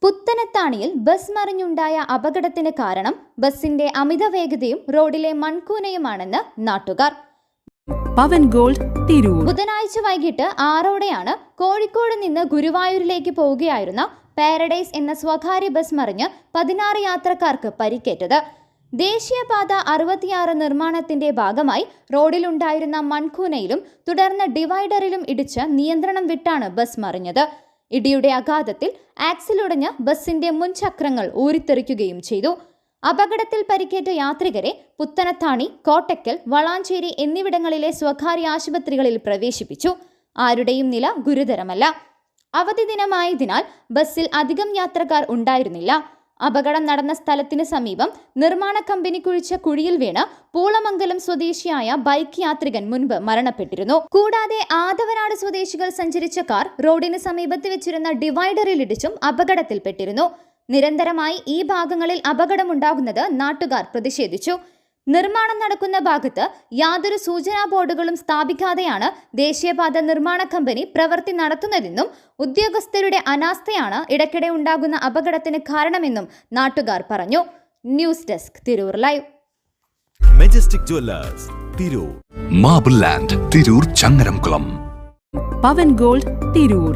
പുത്തനത്താണിയിൽ bus മറിഞ്ഞുണ്ടായ അപകടത്തിന് കാരണം ബസിന്റെ അമിത വേഗതയും റോഡിലെ മൺകൂനയുമാണെന്ന് നാട്ടുകാർ. പവൻ ഗോൾഡ് തിരൂർ. ബുധനാഴ്ച വൈകിട്ട് 6ഓടെയാണ് കോഴിക്കോട് നിന്ന് ഗുരുവായൂരിലേക്ക് പോവുകയായിരുന്ന പാരഡൈസ് എന്ന സ്വകാര്യ ബസ് മറിഞ്ഞ് 16 യാത്രക്കാർക്ക് പരിക്കേറ്റത്. ദേശീയപാത 66 നിർമ്മാണത്തിന്റെ ഭാഗമായി റോഡിലുണ്ടായിരുന്ന മൺകൂനയിലും തുടർന്ന് ഡിവൈഡറിലും ഇടിച്ച് നിയന്ത്രണം വിട്ടാണ് ബസ് മറിഞ്ഞത്. ഇടിയുടെ ആഘാതത്തിൽ ആക്സിലുടഞ്ഞ് ബസിന്റെ മുൻചക്രങ്ങൾ ഊരിത്തെറിക്കുകയും ചെയ്തു. അപകടത്തിൽ പരിക്കേറ്റ യാത്രികരെ പുത്തനത്താണി, കോട്ടക്കൽ, വളാഞ്ചേരി എന്നിവിടങ്ങളിലെ സ്വകാര്യ ആശുപത്രികളിൽ പ്രവേശിപ്പിച്ചു. ആരുടെയും നില ഗുരുതരമല്ല. അവധി ദിനമായതിനാൽ ബസ്സിൽ അധികം യാത്രക്കാർ ഉണ്ടായിരുന്നില്ല. അപകടം നടന്ന സ്ഥലത്തിന് സമീപം നിർമ്മാണ കമ്പനി കുഴിച്ച കുഴിയിൽ വീണ് പൂളമംഗലം സ്വദേശിയായ ബൈക്ക് യാത്രികൻ മുൻപ് മരണപ്പെട്ടിരുന്നു. കൂടാതെ ആദവനാട് സ്വദേശികൾ സഞ്ചരിച്ച കാർ റോഡിന് സമീപത്ത് വെച്ചിരുന്ന ഡിവൈഡറിലിടിച്ചും അപകടത്തിൽപ്പെട്ടിരുന്നു. നിരന്തരമായി ഈ ഭാഗങ്ങളിൽ അപകടമുണ്ടാകുന്നത് നാട്ടുകാർ പ്രതിഷേധിച്ചു. നിർമ്മാണം നടക്കുന്ന ഭാഗത്ത് യാതൊരു സൂചനാ ബോർഡുകളും സ്ഥാപിക്കാതെയാണ് ദേശീയപാത നിർമ്മാണ കമ്പനി പ്രവൃത്തി നടത്തുന്നതെന്നും ഉദ്യോഗസ്ഥരുടെ അനാസ്ഥയാണ് ഇടയ്ക്കിടെ ഉണ്ടാകുന്ന അപകടത്തിന് കാരണമെന്നും നാട്ടുകാർ പറഞ്ഞു. News desk Tirur live. Majestic jewellers Tirur. Marble land Tirur Changaramkulam. Pavan gold Tirur.